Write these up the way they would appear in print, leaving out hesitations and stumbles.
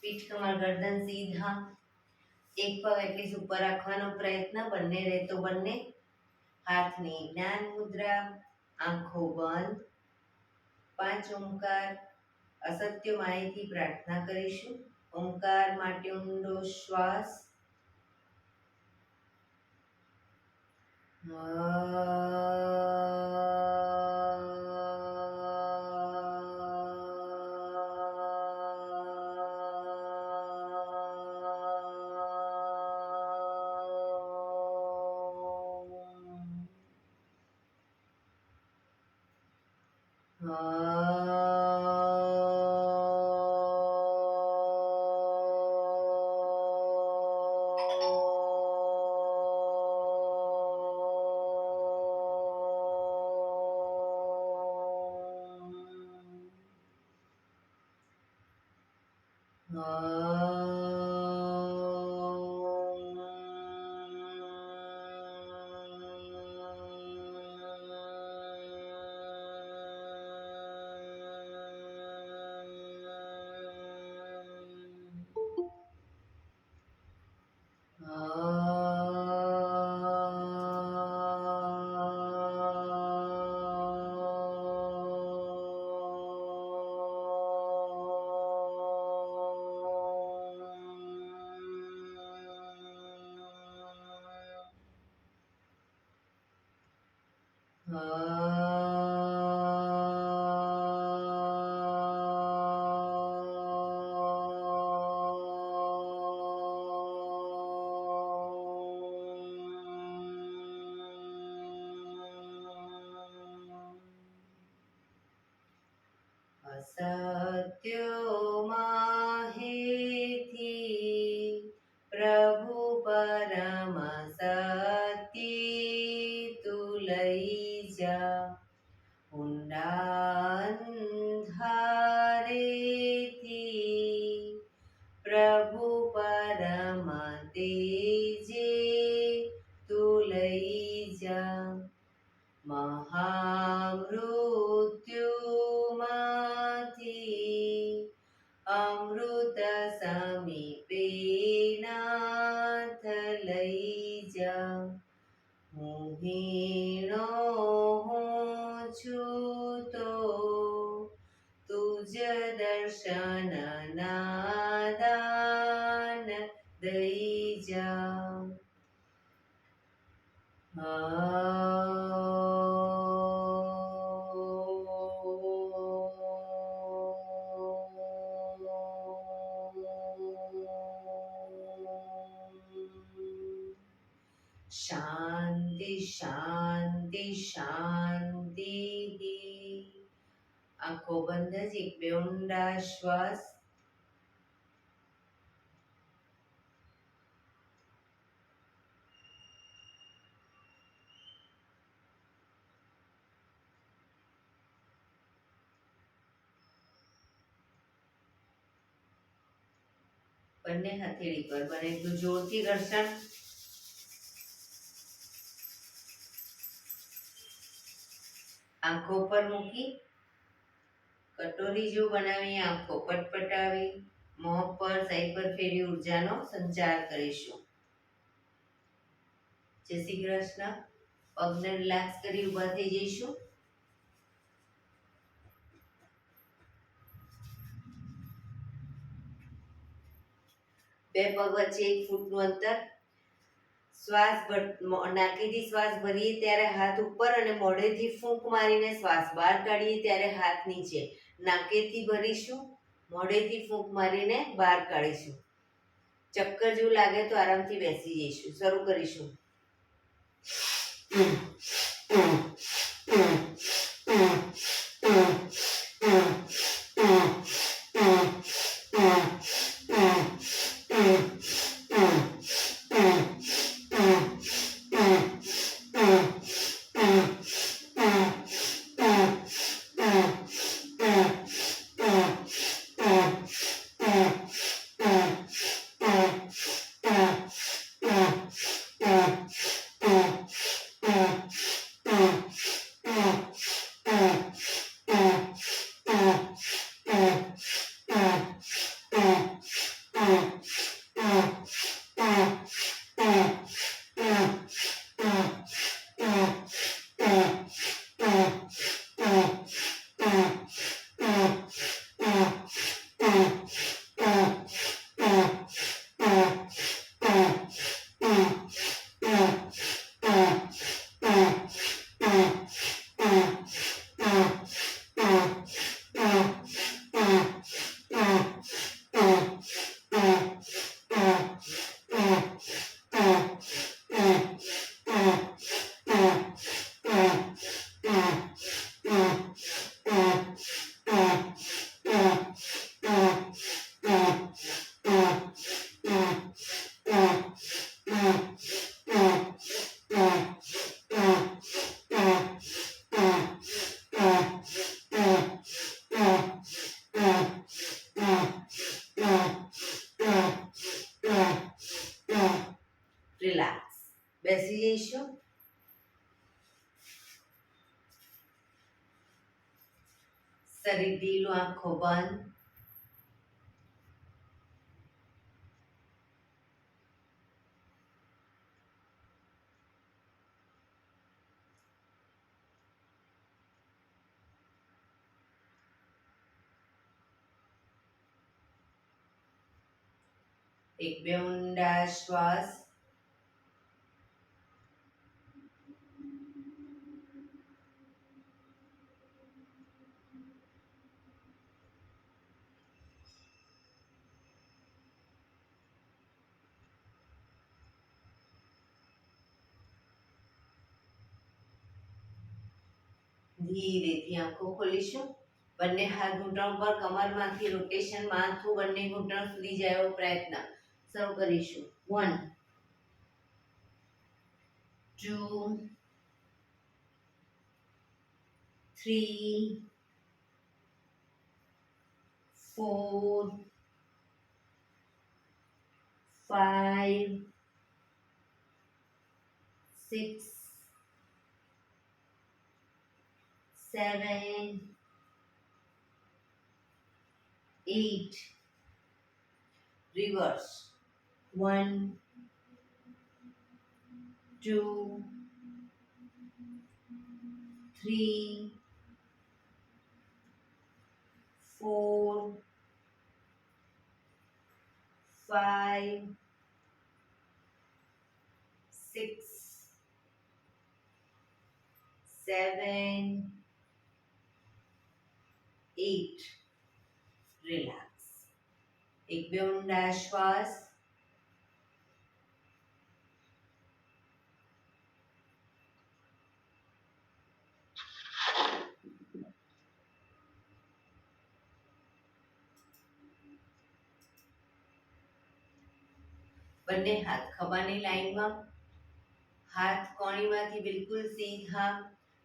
પીઠ કમર ગરદન સીધા, એક પગ એટલી ઉપર રાખવાનો પ્રયત્ન, બંને રહેતો બંને. હાથની જ્ઞાન મુદ્રા, આંખો બંધ. 5 ઓમકાર અસત્ય માહિતી પ્રાર્થના કરીશું. ઓમકાર માટે ઊંડો શ્વાસ. સત્યોમાં હેથી પ્રભુ પરમ સત્ય તું લઈ જા. ઊંડા અંધારેથી પ્રભુ પરમ તેજે તું લઈ જા. મહામૃત્યુમાંથી અમૃત સમીપે નાથ લઈ જા. હું હીણો હું છું તો તુજ દર્શન નાદાન દઈ જા. શાંતિ શાંતિ શાંતિ. આંખો બંધ જ એક બે ઊંડા શ્વાસ. બંને હથેળી પર બને એટલું જોરથી ઘર્ષણ. આંખો પર મૂકી કટોરી જેવું બનાવી આંખો પટપટાવી મોં પર સાઈડ પર ફેરવી ઉર્જાનો સંચાર કરીશું. જય શ્રી કૃષ્ણ. પગને રિલેક્સ કરી ઊભા થઈ જઈશું. બે પગ વચ્ચે 1 ફૂટનું અંતર. શ્વાસ નાકેથી શ્વાસ ભરીએ ત્યારે હાથ ઉપર અને મોઢેથી ફૂંક મારીને શ્વાસ બહાર કાઢીએ ત્યારે હાથ નીચે. નાકેથી ભરીશું, મોઢેથી ફૂંક મારીને બહાર કાઢીશું. ચક્કર જેવું લાગે તો આરામથી બેસી જઈશું. શરૂ કરીશું. શરીર ઢીલું, આંખો બંધ. એક બે ઊંડા શ્વાસ. ધીરેથી આંખો ખોલીશું. બંને હાથ ઘૂંટણ પર, કમરમાંથી રોટેશન, માથું બંને ઘૂંટણ સુધી જાય એવો પ્રયત્ન. શરૂ કરીશું. 1 2 3 4 5 6 7 8. Reverse. 1 2 3 4 5 6 7 8. Relax. એક બે ઊંડા શ્વાસ. બંને હાથ ખભાની લાઈનમાં, હાથ કોણીમાંથી બિલકુલ સીધા,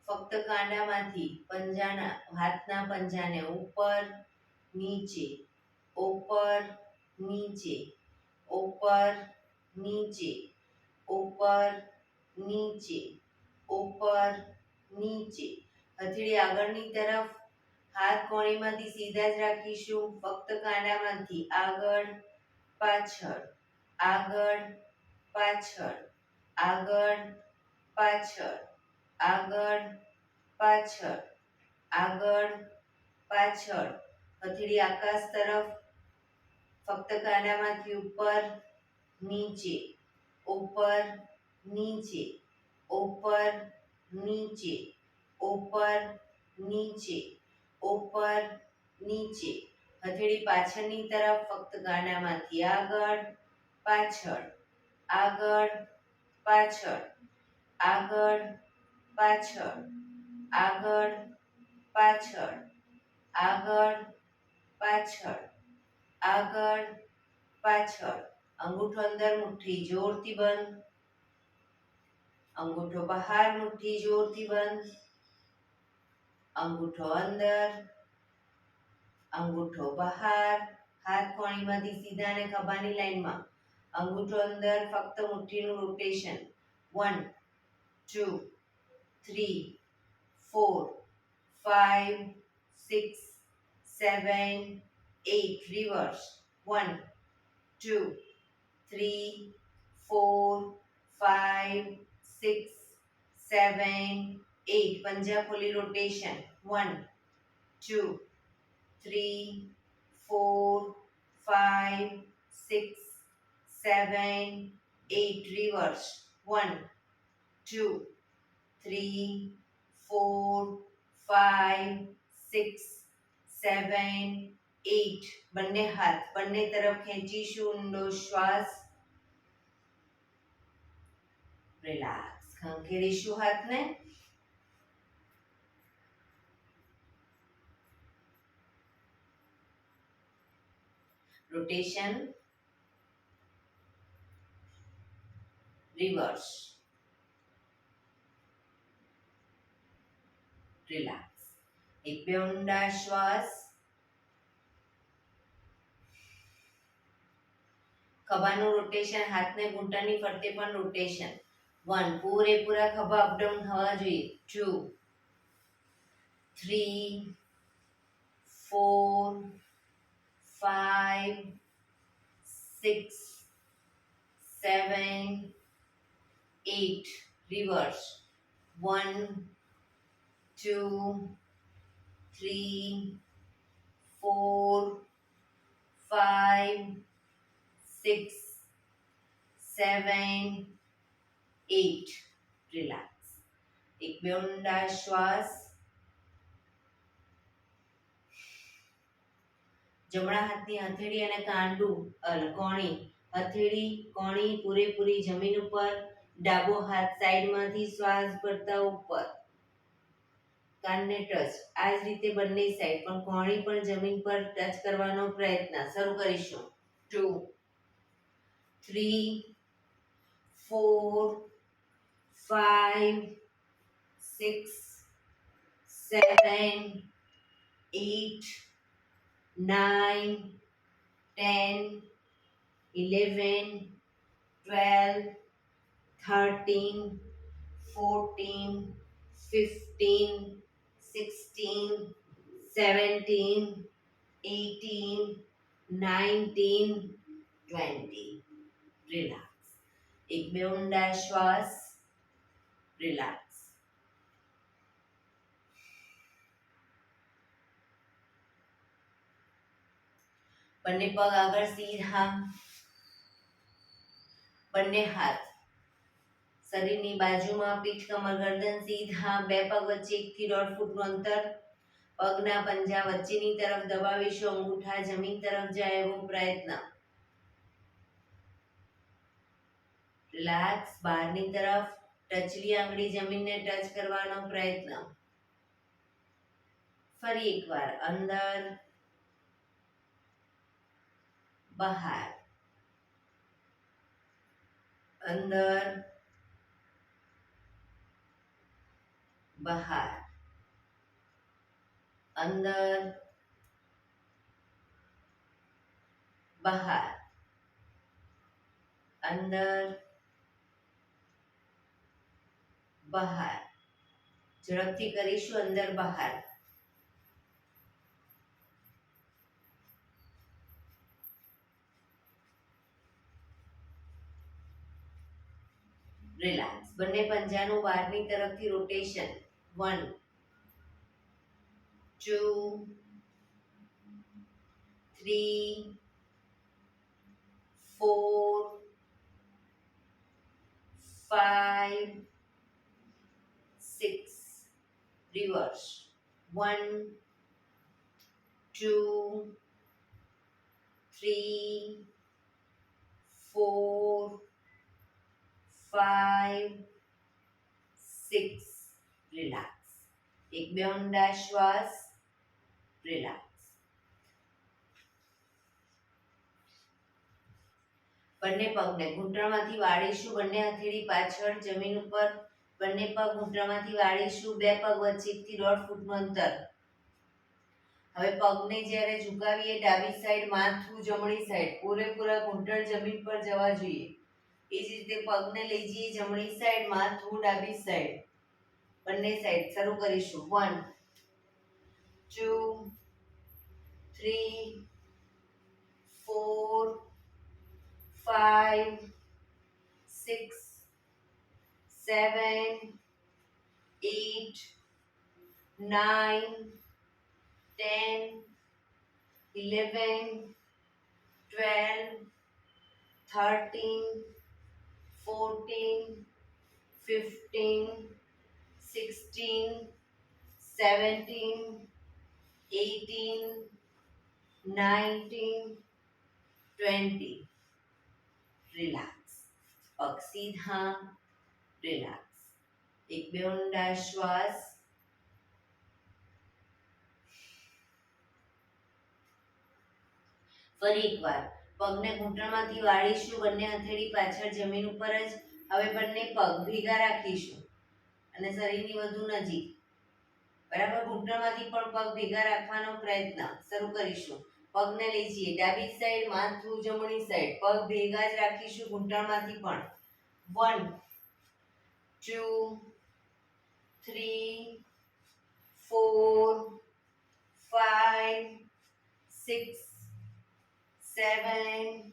ફક્ત કાંડામાંથી હાથના પંજાને ઉપર નીચે, ઉપર નીચે, ઉપર નીચે, ઉપર નીચે, ઉપર નીચે. હથેળી આગળની તરફ, હાથ કોણીમાંથી સીધા જ રાખીશું, ફક્ત કાંડામાંથી આગળ પાછળ, આગળ પાછળ, આગળ પાછળ, આગળ પાછળ, આગળ પાછળ. હથેળી આકાશ તરફ, ફક્ત કાંડામાંથી ઉપર નીચે, ઉપર નીચે, ઉપર નીચે, ઉપર નીચે, ઉપર નીચે. હથેળી પાછળની તરફ, ફક્ત કાંડામાંથી આગળ પાછળ, આગળ પાછળ, આગળ પાછળ, આગળ પાછળ, આગળ પાછળ, આગળ પાછળ. અંગૂઠો અંદર, મુઠ્ઠી જોરથી બંધ. અંગૂઠો બહાર, મુઠ્ઠી જોરથી બંધ. અંગૂઠો અંદર, અંગૂઠો બહાર. હાથ કોણીમાંથી સીધા અને ખભાની લાઈનમાં. અંગૂઠો અંદર, ફક્ત મુઠ્ઠીનું રોટેશન. 1 2 3 4 5 6 7 8. Reverse. 1 2 3 4 5 6 7 8. પંજા ખોલી રોટેશન. 1 2 3 4 5 6 7 8. Reverse. 1 2 3 4 5 6 7 8. બંને હાથ બંને તરફ ખેંચીશું. ઊંડો શ્વાસ. રિલેક્સ. ખંખેરીશું હાથને. રોટેશન. રિવર્સ. રિલેક્સ. એક બે ઊંડા શ્વાસ. ખભાનું રોટેશન, હાથને ઘૂંટણની ફરતે પણ રોટેશન. 1 પૂરેપૂરા ખભા અપડાઉન થવા જોઈએ. 2 3 4 5 6 7 8 reverse 1 2 3 4 5 6 7 8 રિલેક્સ. એક બે ઊંડા શ્વાસ. જમણા હાથની હથેળી અને કોણી, હથેળી કોણી પૂરેપૂરી જમીન ઉપર, ડાબો હાથ સાઈડમાંથી શ્વાસ ભરતા ઉપર, કાનને ટચ. આ જ રીતે બંને સાઈડ પણ કોણી પણ જમીન પર ટચ કરવાનો પ્રયત્ન. શરૂ કરીશું. 2 3 4 5 6 7 8 9 10 11 12 13 14 15 16 17 18 19 20. રિલેક્સ. એક બે ઊંડા શ્વાસ. રિલેક્સ. બંને પગ આગળ સીધા, બંને હાથ શરીરની બાજુમાં, પીઠ કમર ગરદન સીધા, બે પગ વચ્ચે 1 થી 1.5 ફૂટનું અંતર, પગના પંજા વચ્ચેની તરફ દબાવીશું, અંગૂઠા જમીન તરફ જાય એવો પ્રયત્ન. રિલેક્સ. બહારની તરફ ટચલી આંગળી જમીનને ટચ કરવાનો પ્રયત્ન. ફરી એકવાર અંદર બહાર, અંદર બહાર, અંદર બહાર, અંદર બહાર. ઝડપથી કરીશું. અંદર બહાર. રિલેક્સ. બંને પંજાનું બહારની તરફથી રોટેશન. 1 2 3 4 5 6 reverse 1 2 3 4 5 6. રિલેક્સ. એક બે ઊંડા શ્વાસ. રિલેક્સ. બંને પગને ઘૂંટણમાંથી વાળીશું, બંને હથેળી પાછળ જમીન ઉપર, બંને પગ ઘૂંટણમાંથી વાળીશું, બે પગ વચ્ચે 1 થી 1.5 ફૂટનું અંતર. હવે પગને જ્યારે ઝુકાવીએ ડાબી સાઈડ, માથું જમણી સાઈડ, પૂરેપૂરા ઘૂંટણ જમીન પર જવા જોઈએ. એ જ રીતે પગને લઈ જઈએ જમણી સાઈડ, માથું ડાબી સાઈડ, બંને સાઈડ. શરૂ કરીશું. 1 2 3 4 5 6 7 8 9 10 11 12 13 14 15 16 17 18 19 20. રિલેક્સ. પગ સીધા. રિલેક્સ. એક બે ઊંડા શ્વાસ. ફરી એકવાર પગને ઘૂંટણમાંથી વાળીશું, બંને હથેળી પાછળ જમીન ઉપર જ. હવે બંને પગ ભેગા રાખીશું અને શરીરની વધુ નજીક. બરાબર. ઘૂંટણમાંથી પણ પગ ભેગા રાખવાનો પ્રયત્ન. શરૂ કરીશું. પગને લઈ જઈએ ડાબી સાઈડ, માથું જમણી સાઈડ, પગ ભેગા જ રાખીશું ઘૂંટણમાંથી પણ. 1 2 3 4 5 8,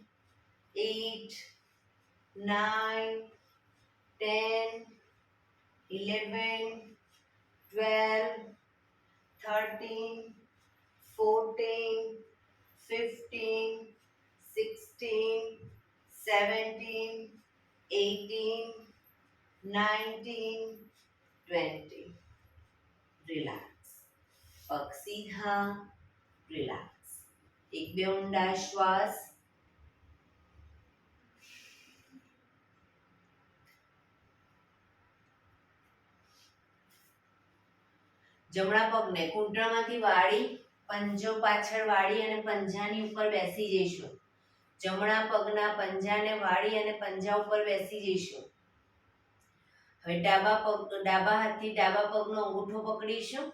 9, 10, 11, 12, 13, 14, 15, 16, 17, 18, 19, 20. રિલેક્સ. પગ સીધા. રિલેક્સ. એક બે ઊંડા શ્વાસ. જમણા પગને ઘૂંટણમાંથી વાળી, પંજો પાછળ વાળી અને પંજાની ઉપર બેસી જઈશું. જમણા પગના પંજાને વાળી અને પંજા ઉપર બેસી જઈશું. હવે ડાબા હાથથી ડાબા પગનો અંગૂઠો પકડીશું.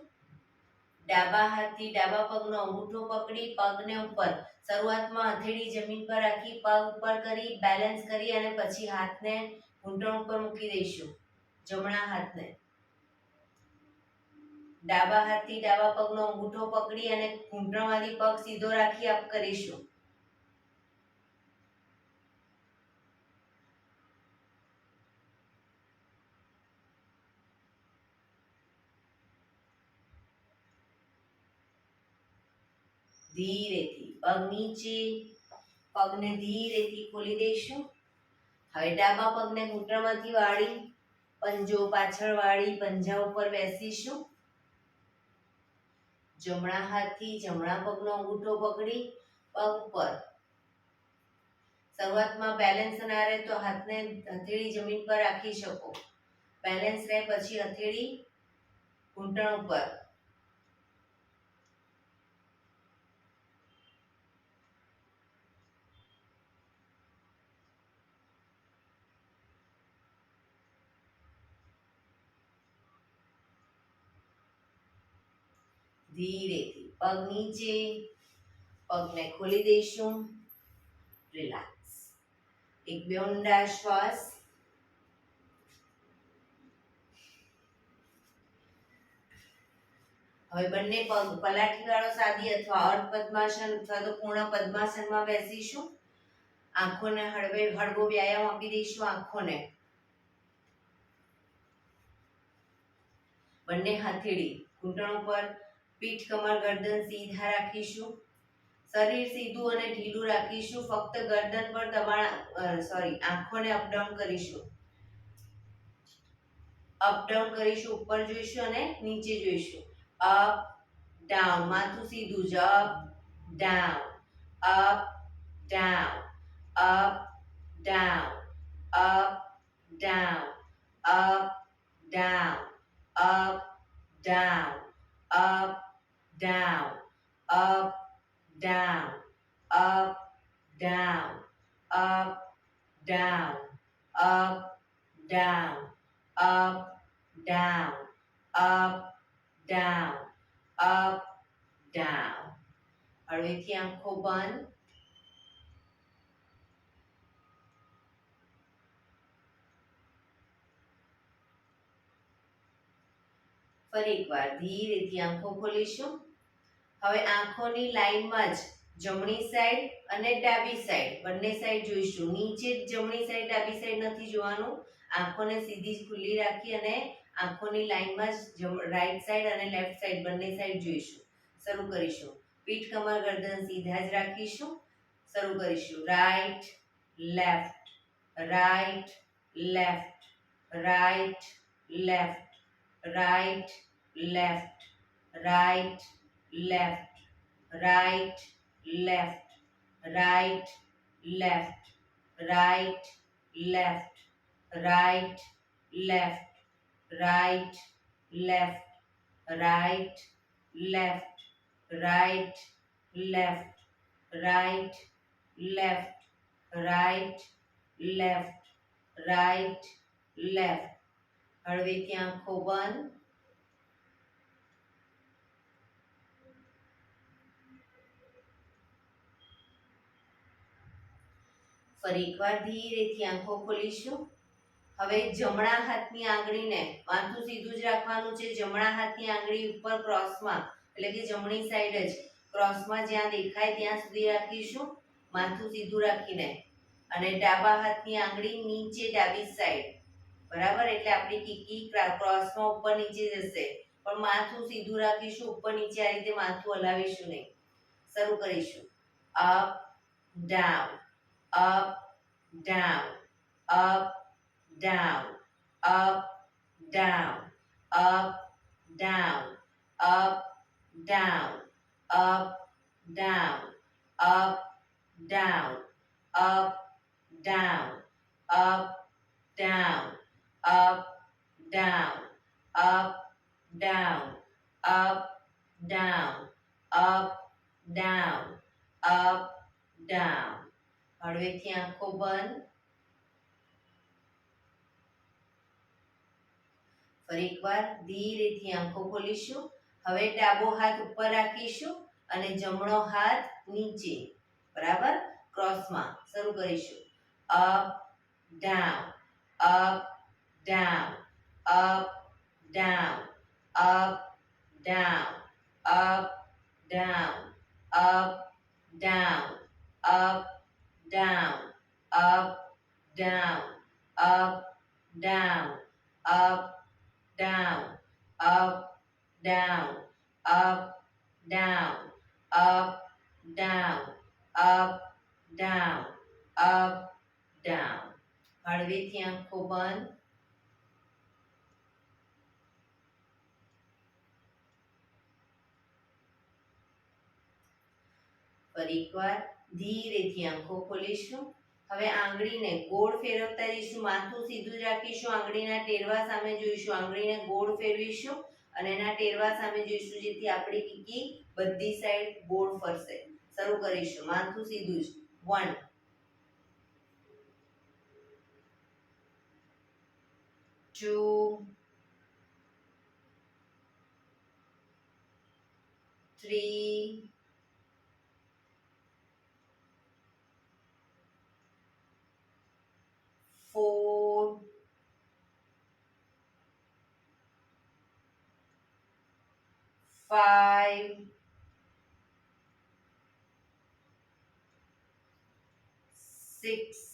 ડાબા હાથથી ડાબા પગનો અંગૂઠો પકડી પગને ઉપર, શરૂઆતમાં હથેળી જમીન પર રાખી પગ ઉપર કરી બેલેન્સ કરી અને પછી હાથને ઘૂંટણ ઉપર મૂકી દઈશું. જમણા હાથને ડાબા હાથથી ડાબા પગનો અંગૂઠો પકડી અને ઘૂંટણમાંથી પગ સીધો રાખી અપ કરીશું. ધીરેથી પગ નીચે, પગને ધીરેથી ખોલી દઈશું. હવે ડાબા પગને ઘૂંટણમાંથી વાળી, પંજો પાછળ વાળી પંજા ઉપર બેસીશું. જમણા હાથથી જમણા પગનો અંગૂઠો પકડી પગ ઉપર, શરૂઆતમાં બેલેન્સ ના રહે તો હાથને હથેળી જમીન પર રાખી શકો. બેલેન્સ રહે પછી હથેળી ઘૂંટણ ઉપર. ધીરેથી પગ નીચે, પગને ખોલી દઈશું. રિલેક્સ. એક બે ઊંડા શ્વાસ. હવે બંને પગ પલાઠી વાળો સાદી અથવા અર્ધ પદ્માસન અથવા તો પૂર્ણ પદ્માસનમાં બેસીશું. આંખોને હળવો વ્યાયામ આપી દઈશું. આંખોને બંને હથેળી ઘૂંટણ ઉપર, પીઠ કમર ગરદન સીધા રાખીશું. શરીર સીધું અને ઢીલું રાખીશું. ફક્ત ગરદન પર આંખોને અપડાઉન કરીશું. અપડાઉન કરીશું. ઉપર જોઈશું અને નીચે જોઈશું. Up down. માથું સીધું જ. Up down, up down, up down, up down, up down, up down, up down, up down, up, down, up, down, up, down, up, down, up, down, up, down. હળવેથી આંખો બંધ. ફરી એકવાર ધીરેથી આંખો ખોલીશું. હવે આંખોની લાઈનમાં જ જમણી સાઈડ અને ડાબી સાઈડ બંને સાઈડ જોઈશું. નીચે જમણી સાઈડ ડાબી સાઈડ નથી જોવાનું. આંખોને સીધી જ ખુલ્લી રાખી અને આંખોની લાઈનમાં જ રાઈટ સાઈડ અને લેફ્ટ સાઈડ બંને સાઈડ જોઈશું. શરૂ કરીશું. પીઠ કમર ગરદન સીધા જ રાખીશું. શરૂ કરીશું. Right left, right left, right left, right left, right left, right, left, right, left, right, left, right, left, right, left, right, left, right, left, right, left, right, left, right, left. હળવેથી આંખો બંધ. ફરી એકવાર ધીરેથી આંખો ખોલીશું. હવે જમણા હાથની આંગળીને માથું સીધું જ રાખવાનું છે. જમણા હાથની આંગળી ઉપર ક્રોસમાં, એટલે કે જમણી સાઈડ જ ક્રોસમાં જ્યાં દેખાય ત્યાં સુધી રાખીશું. માથું સીધું રાખીને, અને ડાબા હાથની આંગળી નીચે ડાબી સાઈડ, બરાબર. એટલે આપણી કીકી ક્રોસમાં ઉપર નીચે જશે, પણ માથું સીધું રાખીશું, ઉપર નીચે આ રીતે માથું હલાવીશું નહીં. શરૂ કરીશું. Up down, up down, up down, up down, up down, up down, up down, up down, up down, up down, up down, up down, up down, up down, up down. હળવેથી આંખો બંધ. ફરી એકવાર ધીરેથી આંખો ખોલીશું. હવે ડાબો હાથ ઉપર રાખીશું અને જમણો હાથ નીચે, બરાબર, ક્રોસમાં. શરૂ કરીશું. Up down, up down, up down, up down, up down, up down, up down, up down, up down, up down, up, down, up, down, up, down, up, down, up, down. હળવેથી આંખો બંધ. ફરી એકવાર ધીરેથી આંખો ખોલીશું. હવે આંગળીને ગોળ ફેરવતા જઈશું, માથું સીધું જ રાખીશું, આંગળીના ટેરવા સામે જોઈશું, આંગળીને ગોળ ફેરવીશું અને એના ટેરવા સામે જોઈશું, જેથી આપણી કીકી બધી સાઈડ ગોળ ફરશે. શરૂ કરીશું. માથું સીધું જ. 1 2 3 4 5 6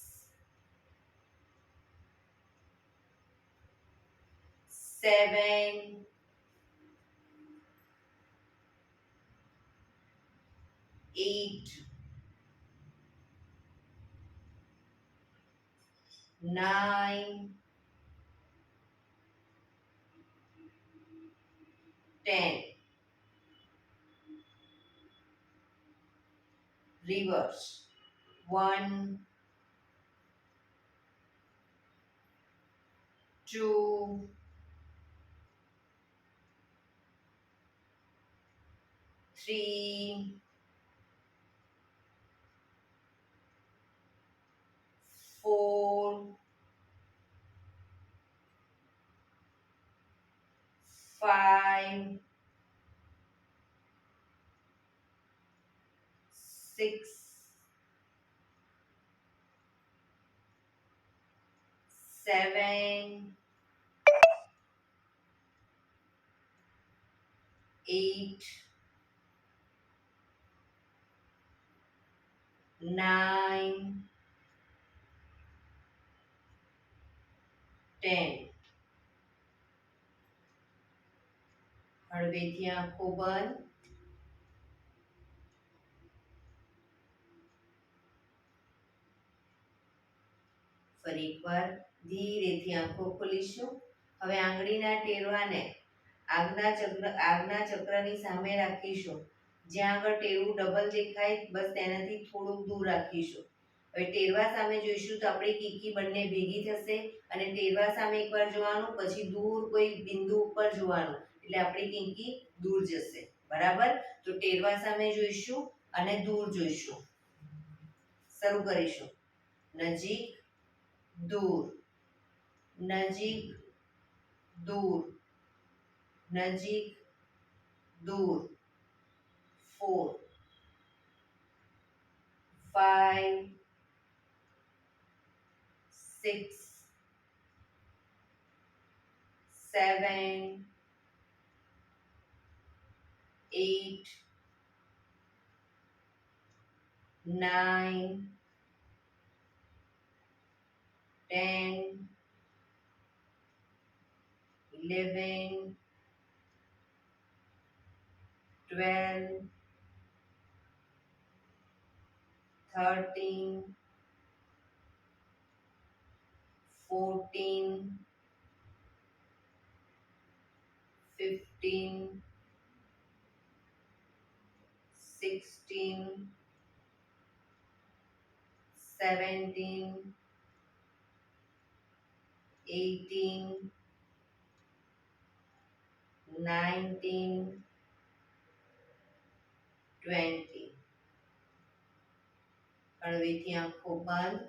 7 8 9 10. Reverse. 1 2 3 4 5 6 7 8 9 10. હળવેથી આંખો બંધ. ફરી એકવાર ધીરેથી આંખો ખોલીશું. હવે આંગળીના ટેરવાને આગના ચક્રની સામે રાખીશું. જ્યાં આગળ ટેરવું ડબલ દેખાય, બસ તેનાથી થોડુંક દૂર રાખીશું. હવે ટેરવા સામે જોઈશું તો આપણી કીકી બંને ભેગી થશે અને ટેરવા સામે એકવાર જોવાનું, પછી દૂર કોઈ બિંદુ ઉપર જોવાનું, એટલે આપણી કીકી દૂર જશે. બરાબર. તો ટેરવા સામે જોઈશું અને દૂર જોઈશું. શરૂ કરીશું. નજીક, દૂર, નજીક, દૂર, નજીક, દૂર. 4 5 6 7 8 9, 10, 11, 12, 13, 14, 15, 16, 17, 18, 19, 20. હળવેથી આંખો બંધ.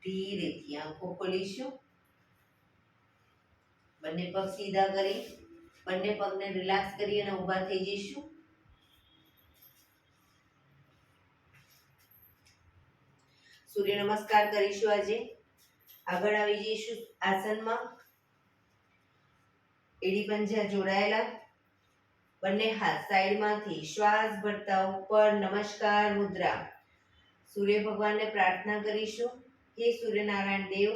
ધીરેથી આંખો ખોલીશું. બંને પગ સીધા કરી બંને પગને રિલેક્સ કરી અને ઊભા થઈ જઈશું. સૂર્ય નમસ્કાર કરીશું. આજે આગળ આવી જઈશું આસનમાં. એડી પંજા જોડાયેલા, બંને હાથ સાઈડમાંથી શ્વાસ ભરતા ઉપર નમસ્કાર મુદ્રા. સૂર્ય ભગવાનને પ્રાર્થના કરીશું, હે સૂર્યનારાયણ દેવ,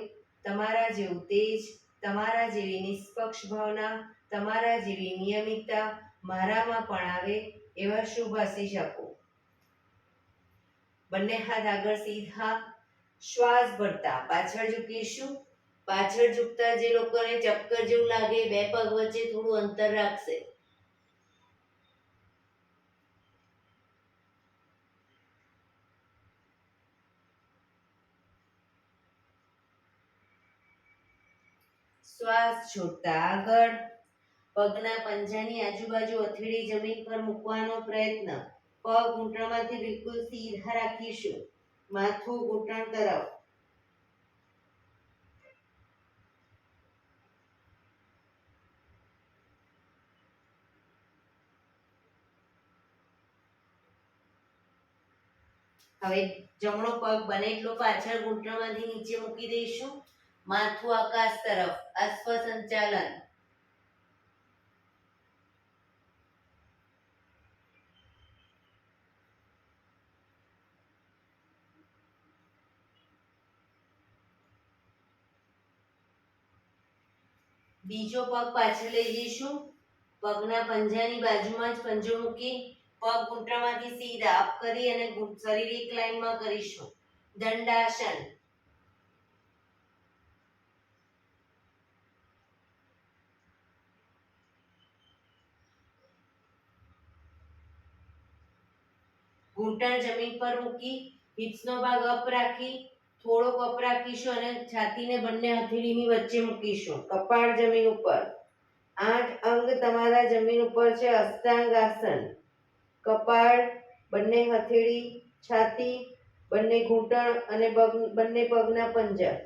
તમારા જેવું તેજ, તમારા જેવી નિષ્પક્ષ ભાવના, તમારા જેવી નિયમિતતા મારામાં પણ આવે એવા શુભ આશીષ આપો. બંને હાથ આગળ સીધા, શ્વાસ ભરતા પાછળ ઝૂકીશું. પાછળ ઝૂકતા જે લોકોને ચક્કર જેવું લાગે, બે પગ વચ્ચે થોડું અંતર રાખશે. શ્વાસ છોડતા આગળ, પગના પંજાની આજુબાજુ હથેળી જમીન પર મૂકવાનો પ્રયત્ન. પગ ઘૂંટણમાંથી બિલકુલ સીધા રાખીશું. માથું ઘૂંટણ તરફ. હવે જમણો પગ બને એટલો પાછળ ઘૂંટણમાંથી નીચે મૂકી દઈશું. માથું આકાશ તરફ, અશ્વ સંચાલન. બીજો પગ પાછળ લઈ જઈશું. પગના પંજાની બાજુમાં જ પંજો મૂકી પગ ઘૂંટણમાંથી સીધા અપ કરી અને શરીર એક લાઈનમાં કરીશું. દંડાસન. ઘૂંટણ જમીન પર મૂકી હિપ્સનો ભાગ અપ રાખી થોડોક અપ રાખીશું અને છાતીને બંને હથેળીની વચ્ચે મૂકીશું. કપાળ જમીન ઉપર. 8 અંગ તમારા જમીન ઉપર છે. અષ્ટાંગ આસન. કપાળ, બંને હથેળી, છાતી, બંને ઘૂંટણ અને બંને પગના પંજા.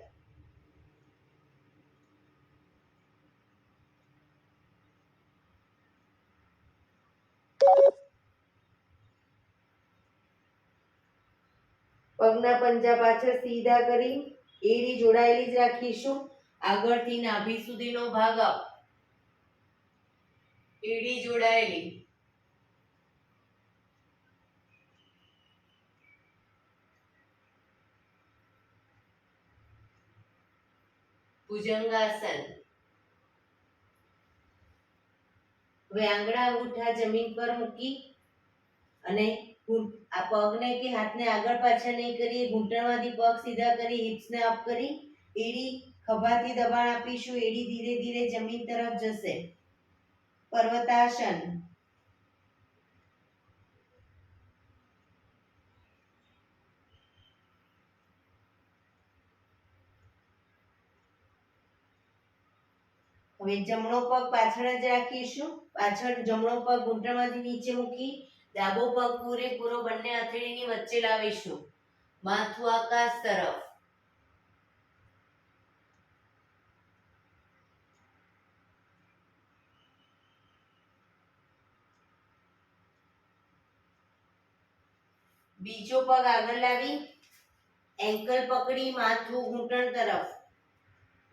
પગના પંજા પાછળ સીધા કરી એડી જોડાયેલી જ રાખીશું. આગળથી નાભી સુધીનો ભાગ અપ. એડી જોડાયેલી. ભુજંગાસન. હવે આંગળા અંગૂઠા જમીન પર મૂકી અને આ પગને કે હાથને આગળ પાછળ નહીં કરીએ. ઘૂંટણમાંથી પગ સીધા કરી હિપ્સને અપ કરી એડી ખભાથી દબાણ આપીશું. એડી ધીરે ધીરે જમીન તરફ જશે. પર્વતાસન. હવે જમણો પગ પાછળ જ રાખીશું. પાછળ જમણો પગ ઘૂંટણમાંથી નીચે મૂકી ડાબો પગ પૂરેપૂરો બંને હથેળીની વચ્ચે લાવીશું. માથું આકાશ તરફ. બીજો પગ આગળ લાવી એન્કલ પકડી માથું ઘૂંટણ તરફ,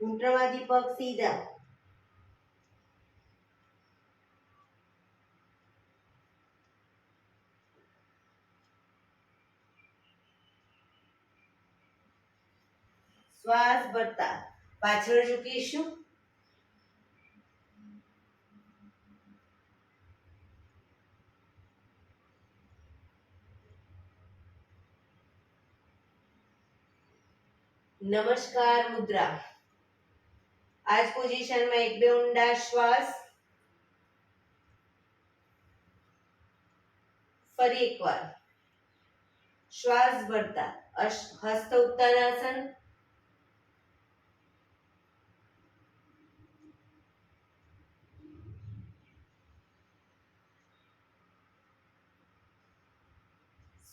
ઘૂંટણમાંથી પગ સીધા, શ્વાસ ભરતા પાછળ ઝૂકીશું. નમસ્કાર મુદ્રા. આ જ પોઝિશનમાં એક બે ઊંડા શ્વાસ. ફરી એકવાર શ્વાસ ભરતા હસ્ત ઉત્તાનાસન,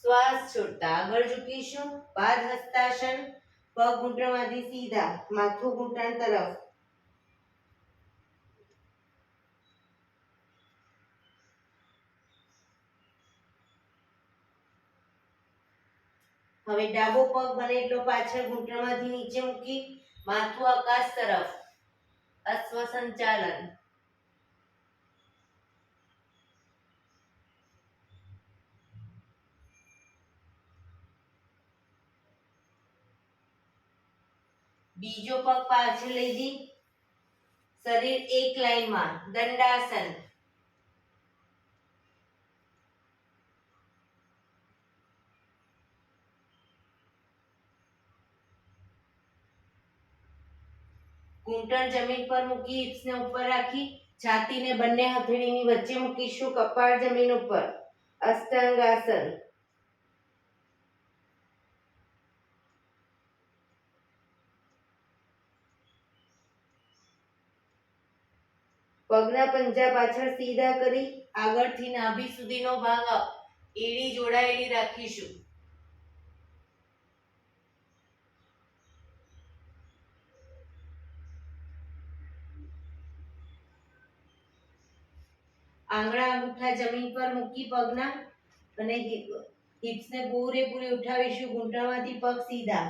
શ્વાસ છોડતા આગળ ઝૂકીશું. બાદ હસ્તાસન, પગ ઘૂંટણમાંથી સીધા, માથું ઘૂંટણ તરફ. હવે ડાબો પગ બને એટલો પાછળ ઘૂંટણમાંથી નીચે મૂકી માથું આકાશ તરફ. અશ્વ સંચાલન. બીજો પગ પાછળ લઈ જઈ શરીર એક લાઈનમાં, દંડાસન. ઘૂંટણ જમીન પર મૂકી હિપ્સને ઉપર રાખી છાતીને બંને હથેળીની વચ્ચે મૂકીશું. કપાળ જમીન ઉપર, અષ્ટાંગાસન. પગના પંજા પાછળ સીધા કરી આગળથી નાભી સુધીનો ભાગ એડી જોડાયેલી રાખીશું. આંગળા અંગૂઠા જમીન પર મૂકી પગના અને હિપ્સને પૂરેપૂરી ઉઠાવીશું. ઘૂંટણમાંથી પગ સીધા,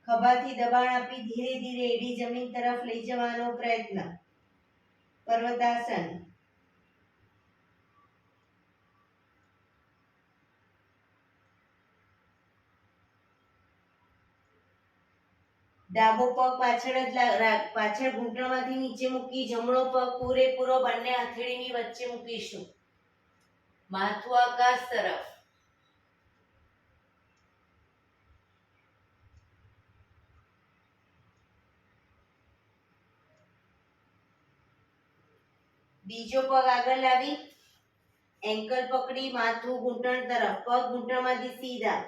ખભાથી દબાણ આપી ધીરે ધીરે એડી જમીન તરફ લઈ જવાનો પ્રયત્ન. પર્વતાસન. ડાબો પગ પાછળ ઘૂંટણમાંથી નીચે મૂકી જમણો પગ પૂરેપૂરો બંને હથેળીની વચ્ચે મૂકીશું. માથું આકાશ તરફ. બીજો પગ આગળ લાવી એન્કલ પકડી માથું ઘૂંટણ તરફ, પગ ઘૂંટણમાંથી સીધા.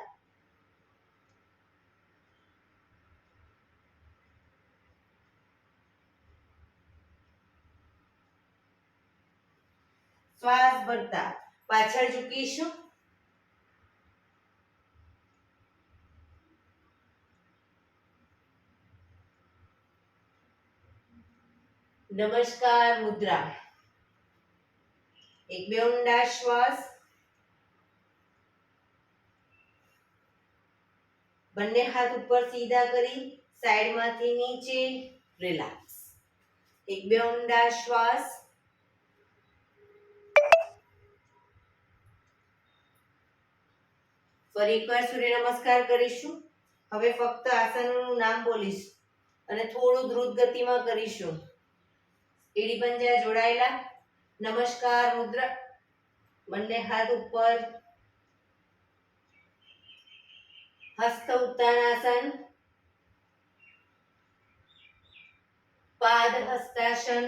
શ્વાસ ભરતા પાછળ ઝૂકીશું. નમસ્કાર મુદ્રા. એક બે ઊંડા શ્વાસ. બંને હાથ ઉપર સીધા કરી સાઈડમાંથી નીચે રિલેક્સ. એક બે ઊંડા શ્વાસ. ફરી એકવાર સૂર્ય નમસ્કાર કરીશું. હવે ફક્ત આસનનું નામ બોલીશ અને થોડું દ્રુત ગતિમાં કરીશું. એડી પંજા જોડાયેલા. નમસ્કાર મુદ્રા. બંને હાથ ઉપર. હસ્ત ઉત્તાનાસન, પાદ હસ્તાસન.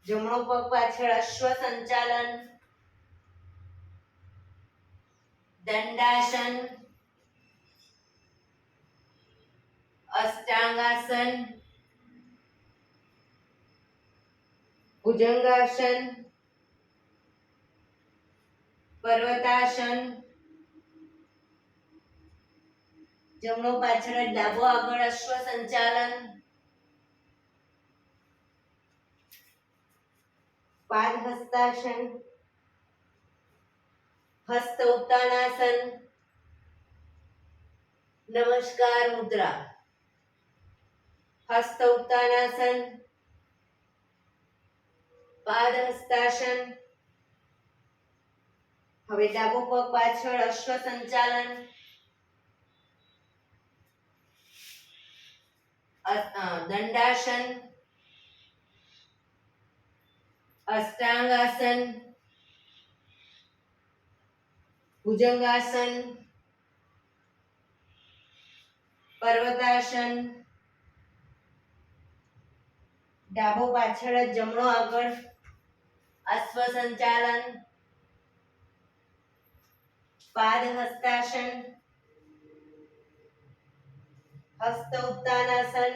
જમણો પગ પાછળ અશ્વ સંચાલન, દંડાસન, અષ્ટાંગાસન, ભુજંગાસન, પર્વતાસન. જમણો પાછળ ડાબો આગળ અશ્વ સંચાલન, પાદ હસ્તાસન, હસ્ત ઉત્તાનાસન, નમસ્કાર મુદ્રા, હસ્ત ઉત્તાનાસન, પાદ હસ્તાસન. હવે ડાબો પગ પાછળ અશ્વ સંચાલન, દંડાસન, અષ્ટાંગાસન, ભુજંગાસન, પર્વતાસન. ડાબો પાછળ જ જમણો આગળ, અશ્વ સંચાલન, પાદ હસ્તાસન, હસ્ત ઉત્તાનાસન,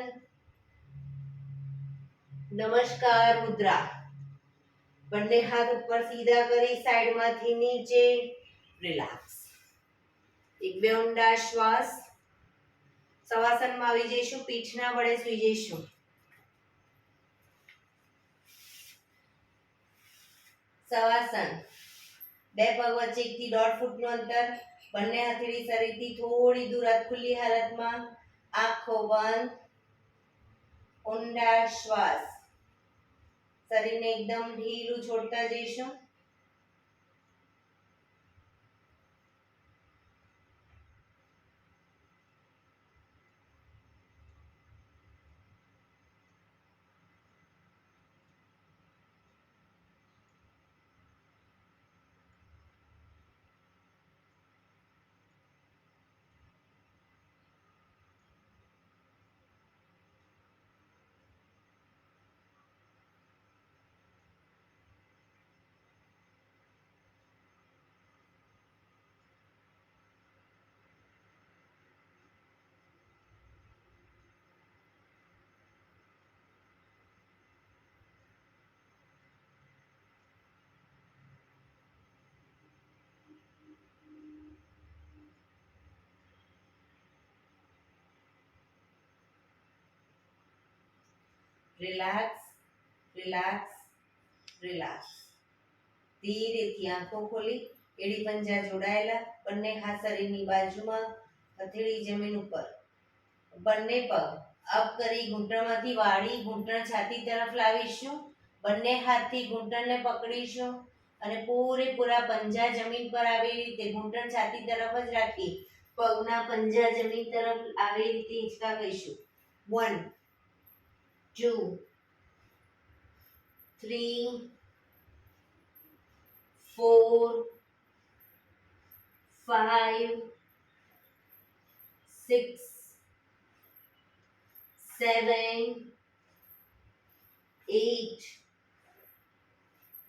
નમસ્કાર મુદ્રા. બંને હાથ ઉપર સીધા કરી સાઈડમાંથી નીચે, રિલેક્સ. એક બે ઊંડા શ્વાસ. શવાસનમાં આવી જઈશું, પીઠના વડે સૂઈ જઈશું. શવાસન. બે પગ વચ્ચે 1 થી 1.5 ફૂટનું અંતર, બંને હથેળી શરીરથી થોડી દૂર ખુલ્લી હાલતમાં, આંખો બંધ, ઊંડા શ્વાસ. શરીરને એકદમ ઢીલું છોડતા જઈશું. Relax, relax, relax. ધીરેથી આંખો ખોલી, એડી પંજા જોડાયેલા, બંને હાથ શરીરની બાજુમાં, હથેળી જમીન ઉપર. બંને પગ અપ કરી ઘૂંટણમાંથી વાળી ઘૂંટણ છાતી તરફ લાવીશું. બંને હાથથી ઘૂંટણને પકડીશું અને પૂરેપૂરા પંજા જમીન પર આવી રીતે ઘૂંટણ છાતી તરફ જ રાખી પગના પંજા જમીન તરફ આવી રીતે હિંચકા કહીશું. 1 2 3 4 5 6 7 8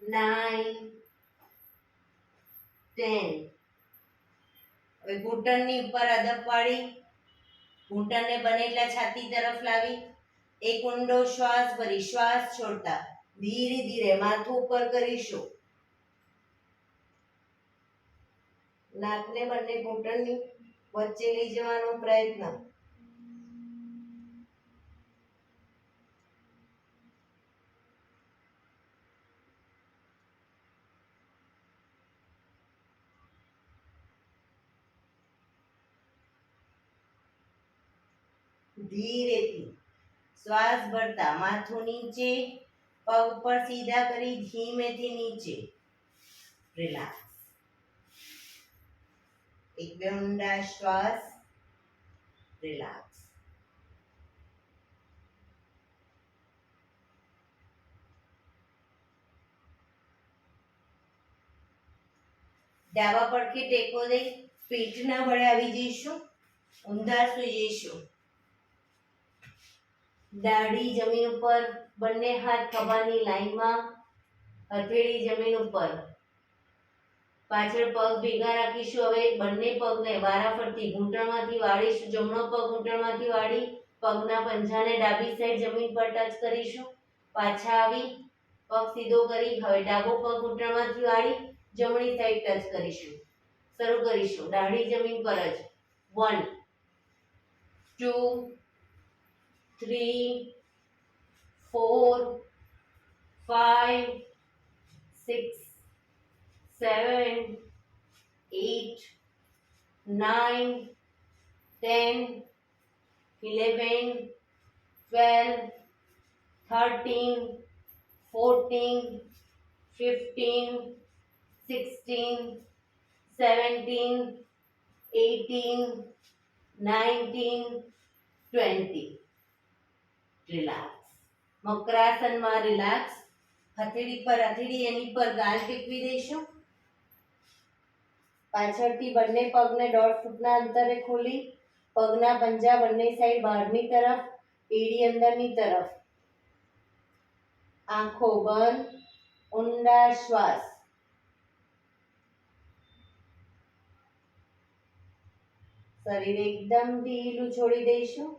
9 10. હવે ઘૂંટણની ઉપર અદબ વાળી ઘૂંટણને બને એટલા છાતી તરફ લાવી એક ઊંડો શ્વાસ ભરી શ્વાસ છોડતા ધીરે ધીરે માથું ઉપર કરીશું. નાકને બંને ઘૂંટણની વચ્ચે લઈ જવાનો પ્રયત્ન. ધીરેથી શ્વાસ ભરતા માથું નીચે, પગ પર સીધા કરી ધીમેથી નીચે. રિલેક્સ. એક બે ઊંડા શ્વાસ. રિલેક્સ. ડાબા પડખે ટેકો દઈ પીઠના વડે આવી જઈશું, ઊંધા સૂઈ જઈશું. દાઢી જમીન ઉપર, બંને હાથ ખભાની લાઈનમાં, હથેળી જમીન ઉપર. પાછળ પગ ભેગા રાખીશું. હવે બંને પગને વારાફરતી ઘૂંટણમાંથી વાળીશું. જમણો પગ ઘૂંટણમાંથી વાળી પગના પંજાને ડાબી સાઈડ જમીન પર ટચ કરીશું. પાછા આવી પગ સીધો કરી હવે ડાબો પગ ઘૂંટણમાંથી વાળી જમણી સાઈડ ટચ કરીશું. શરૂ કરીશું દાઢી જમીન પર જ. 1 2 3 4 5 6 7 8, 9, 10, 11, 12, 13, 14, 15, 16, 17, 18, 19, 20. રિલેક્સ. મકરાસનમાં રિલેક્સ. હથેળી પર હથેળી એની પર ગાલ ટેકવી દઈશું. પાછળથી બંને પગને 1.5 ફૂટના અંતરે ખોલી પગના પંજા બંને સાઈડ બહારની તરફ, એડી અંદરની તરફ. આંખો બંધ, ઊંડા શ્વાસ. શરીર એકદમ ઢીલું છોડી દઈશું.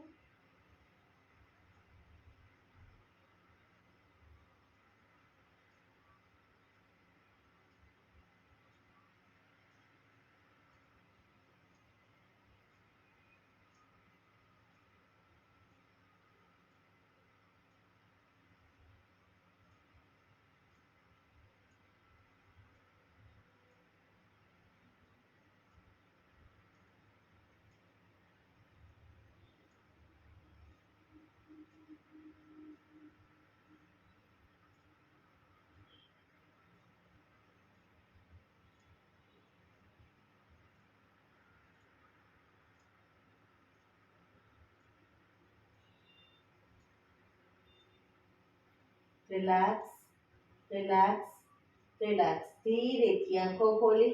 Relax, relax, relax. ધીરેથી આંખો ખોલી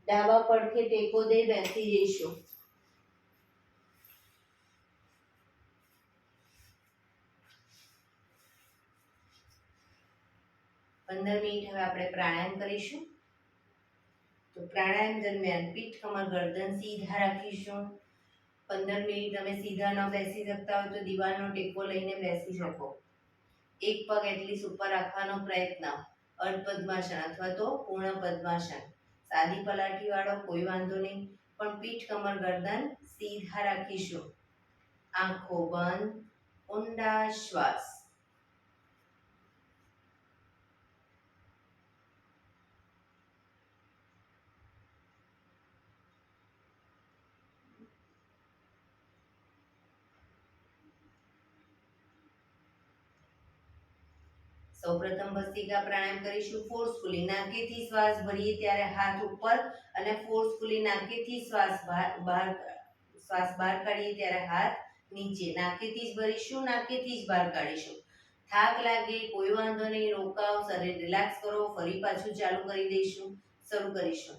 ડાબા પડખે ટેકો દઈ બેસી જઈશું. 15 મિનિટ હવે આપણે પ્રાણાયામ કરીશું. તો પ્રાણાયામ દરમિયાન પીઠ, કમર, ગરદન સીધા રાખીશું. 15 મિનિટ તમે સીધા ન બેસી શકતા હોય તો દીવાલનો ટેકો લઈને બેસી શકો. એક પગ એટલીસ્ટ ઉપર રાખવાનો પ્રયત્ન. અર્ધ પદ્માસન અથવા તો પૂર્ણ પદ્માસન. સાદી પલાઠી વાળો કોઈ વાંધો નહીં, પણ પીઠ, કમર, ગરદન સીધા રાખીશું. આંખો બંધ, ઊંડા શ્વાસ. સૌપ્રથમ ભસ્ત્રિકા પ્રાણાયામ કરીશું ફોર્સફુલી. નાકેથી શ્વાસ ભરીએ ત્યારે હાથ ઉપર અને ફોર્સફુલી નાકેથી શ્વાસ બહાર કાઢીએ ત્યારે હાથ નીચે. નાકેથી જ ભરીશું, નાકેથી જ બહાર કાઢીશું. થાક લાગે કોઈ વાંધો નહીં, રોકાવ, શરીર રિલેક્સ કરો, ફરી પાછું ચાલુ કરી દઈશું. શરૂ કરીશું.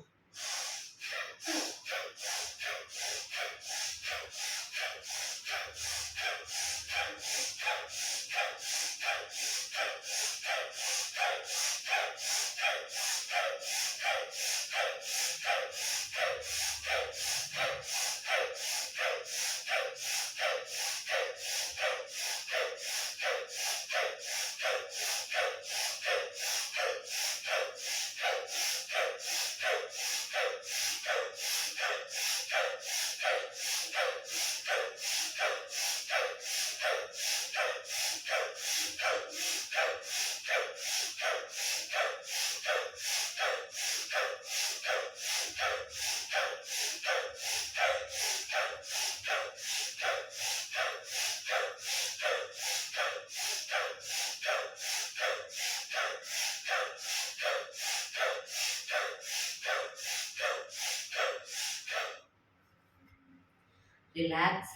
રિલેક્સ.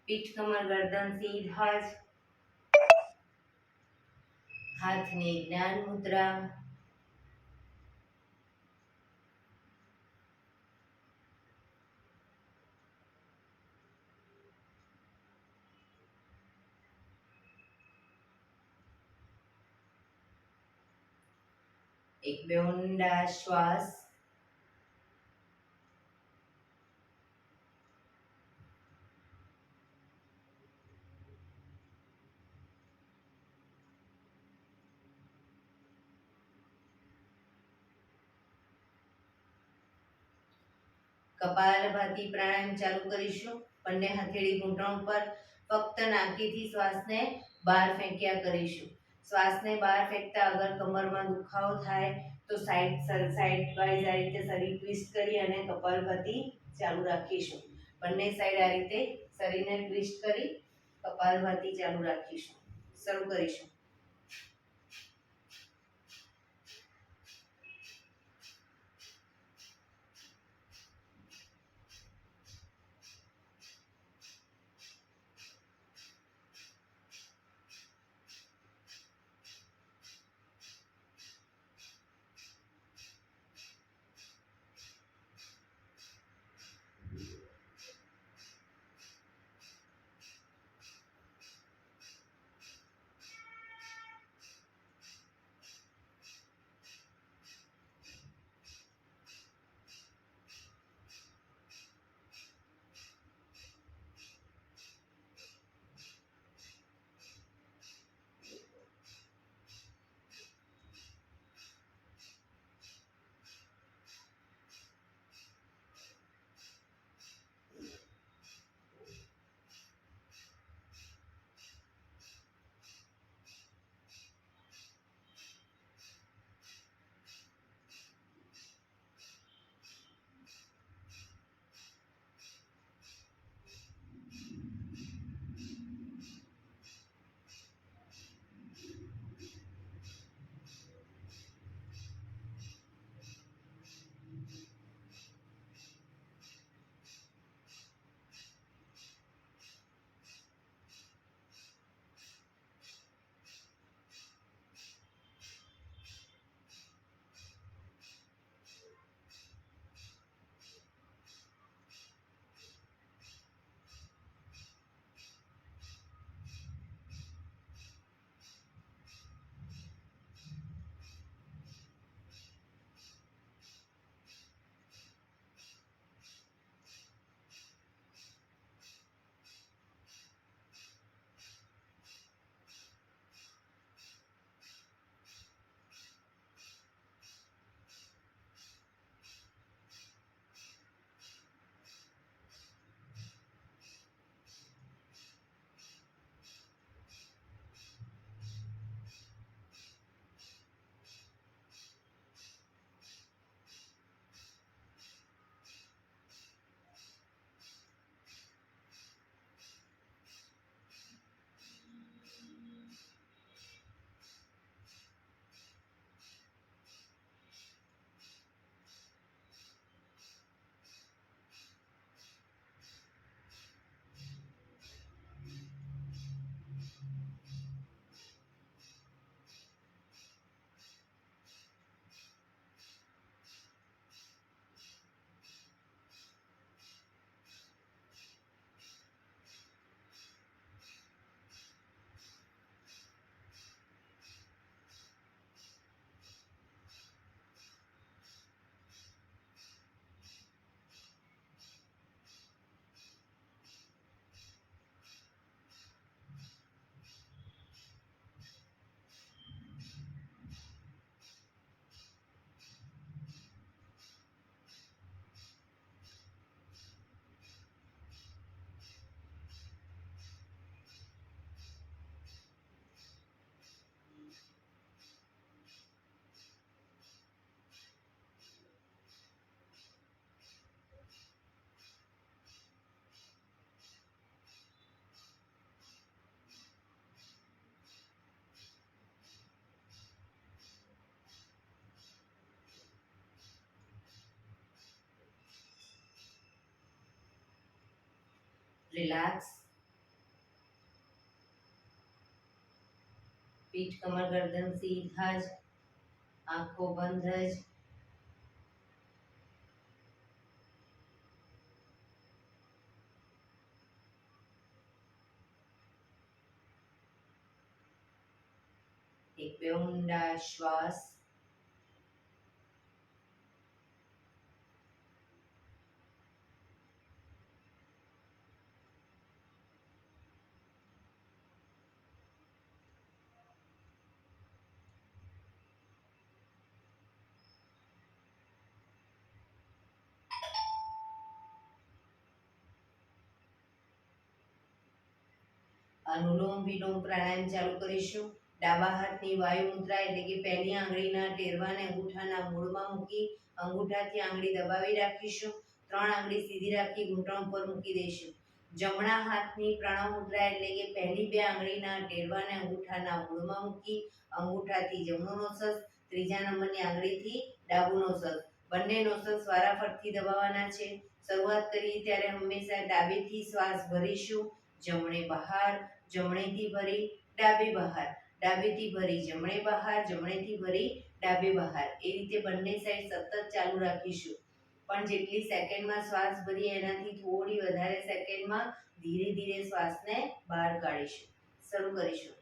પીઠ, કમર, ગરદન સીધા જ. હાથની જ્ઞાન મુદ્રા. એક બે ઊંડા શ્વાસ. કપાલભાતી પ્રાણાયામ ચાલુ કરીશું. બંને હથેળી ઘૂંટણ પર. ફક્ત નાકીથી શ્વાસને બહાર ફેંક્યા કરીશું. શ્વાસને બહાર ફેંકતા અગર કમરમાં દુખાવો થાય તો સાઈડ વાઇઝ આ રીતે શરીર ટ્વિસ્ટ કરી અને કપાલભાતિ ચાલુ રાખીશું. બંને સાઈડ આ રીતે શરીરને ટ્વિસ્ટ કરી કપાલભાતિ ચાલુ રાખીશું. શરૂ કરીશું. રિલેક્સ. પીઠ કમર ગરદન સીધા જ, આંખો બંધ જ. એક બે ઊંડા શ્વાસ. અનુલોમ વિલોમ પ્રાણાયામ ચાલુ કરીશું. ડાબા હાથની વાયુ મુદ્રા એટલે કે પહેલી આંગળીના ટેરવાને અંગૂઠાના મૂળમાં મૂકી અંગૂઠાથી આંગળી દબાવી રાખીશું. 3 આંગળી સીધી રાખી ઘૂંટણ ઉપર મૂકી દઈશું. જમણા હાથની પ્રણવ મુદ્રા એટલે કે પહેલી 2 આંગળીના ટેરવાને અંગૂઠાના મૂળમાં મૂકી અંગૂઠાથી જમણો નોસસ, ત્રીજા નંબરની આંગળીથી ડાબુ નોસસ, બંને નોસસ વારાફરતી દબાવવાના છે. શરૂઆત કરીએ ત્યારે હંમેશા ડાબેથી શ્વાસ ભરીશું, જમણે બહાર, જમણેથી ભરી ડાબે બહાર, ડાબેથી ભરી જમણે બહાર, જમણેથી ભરી ડાબે બહાર. એ રીતે બંને સાઈડ સતત ચાલુ રાખીશું. પણ જેટલી સેકન્ડમાં શ્વાસ ભરીએ એનાથી થોડી વધારે સેકન્ડમાં ધીરે ધીરે શ્વાસને બહાર કાઢીશું. શરૂ કરીશું.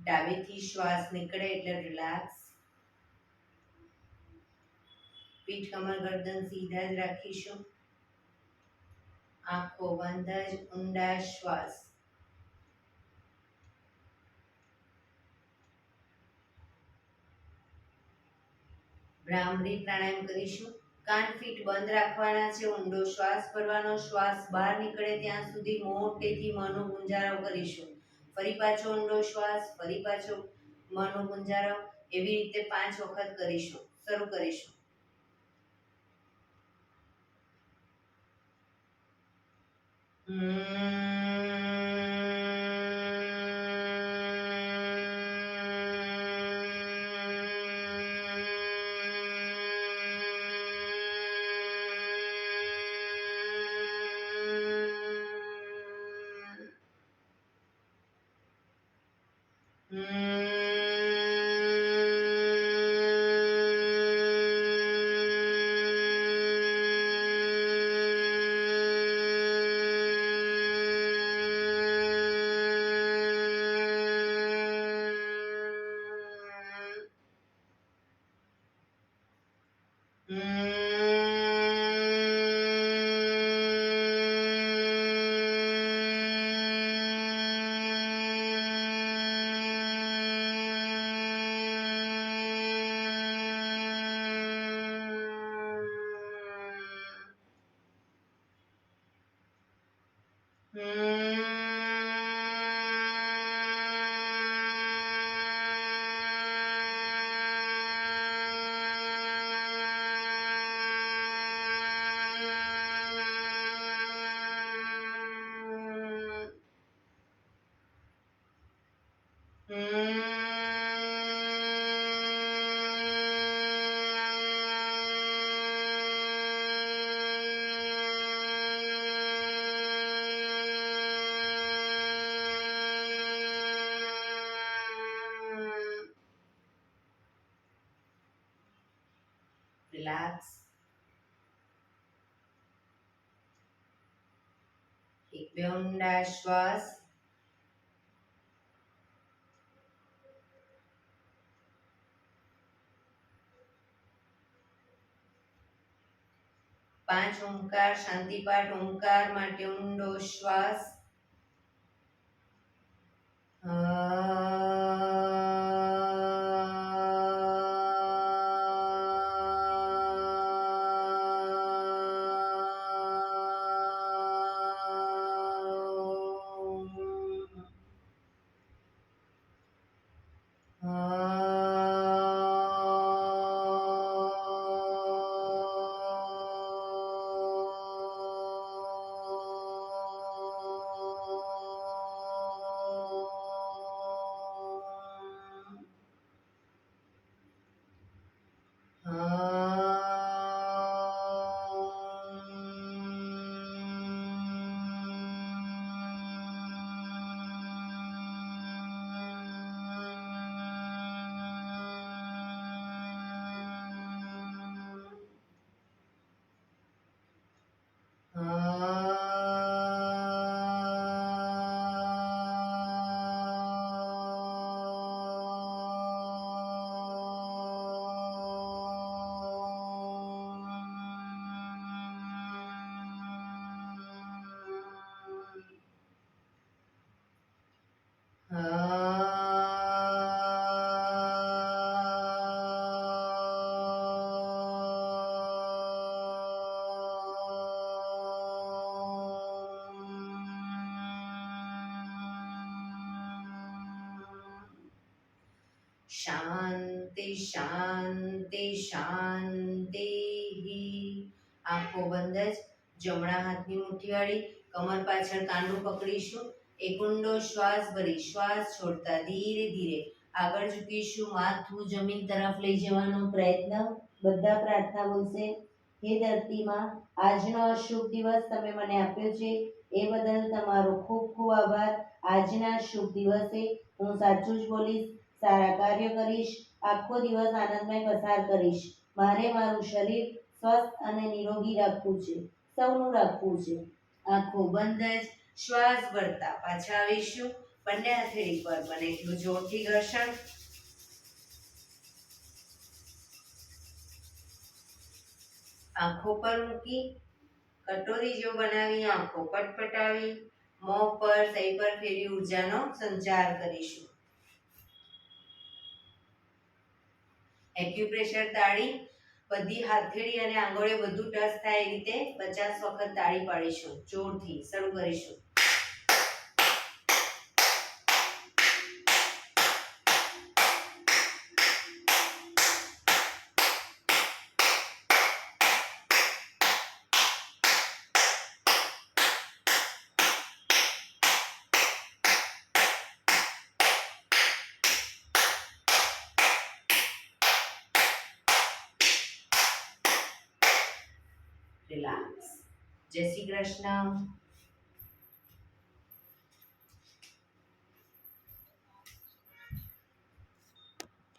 ડાબેથી શ્વાસ નીકળે એટલે રિલેક્સ. પીઠ કમર ગરદન સીધા જ રાખીશું. આંખો બંધ જ ઊંડા શ્વાસ. ભ્રામરી પ્રાણાયામ કરીશું. કાન ફીટ બંધ રાખવાના છે. ઊંડો શ્વાસ ભરવાનો. શ્વાસ બહાર નીકળે ત્યાં સુધી મોટેથી મોંનો ગુંજારો કરીશું. ફરી પાછો ઊંડો શ્વાસ, ફરી પાછો મોંનો ગુંજારો. એવી રીતે 5 વખત કરીશું. શરૂ કરીશું. રિલેક્સ. એક બે ઊંડા શ્વાસ. પાંચ ઓમકાર શાંતિપાઠ. ઓમકાર માટે ઊંડો શ્વાસ. શાંતિ શાંતિ શાંતિ. આંખો બંધ જ. જમણા હાથની મુઠ્ઠીવાળી કમર પાછળ કાંડું પકડીશું. એક ઊંડો શ્વાસ ભરી શ્વાસ છોડતા ધીરે ધીરે આગળ ઝૂકીશું. માથું જમીન તરફ લઈ જવાનો પ્રયત્ન. બધા પ્રાર્થના બોલશે. હે ધરતીમાં, આજનો શુભ દિવસ તમે મને આપ્યો છે એ બદલ તમારો ખૂબ ખૂબ આભાર. આજના શુભ દિવસે હું સાચું જ બોલીશ, સારા કાર્ય કરીશ, આખો દિવસ આનંદમય પસાર કરીશ. મારે મારું શરીર સ્વસ્થ અને નિરોગી રાખવું છે, સૌનું રાખવું છે. આંખો બંધ જ શ્વાસ ભરતા પાછા આવીશું. બંને હથેળી પર બને એટલું જોરથી ઘર્ષણ. આંખો પર મૂકી કટોરી જો બનાવી આંખો પટપટાવી મોં પર સહી પર ફેરવી ઉર્જાનો સંચાર કરીશું. એક્યુપ્રેશર તાળી બધી હથેળી અને આંગળીઓ બધું ટચ થાય એ રીતે 50 વખત તાળી પાડીશું. જોરથી શરૂ કરીશું. રિલેક્સ. જય શ્રી કૃષ્ણ.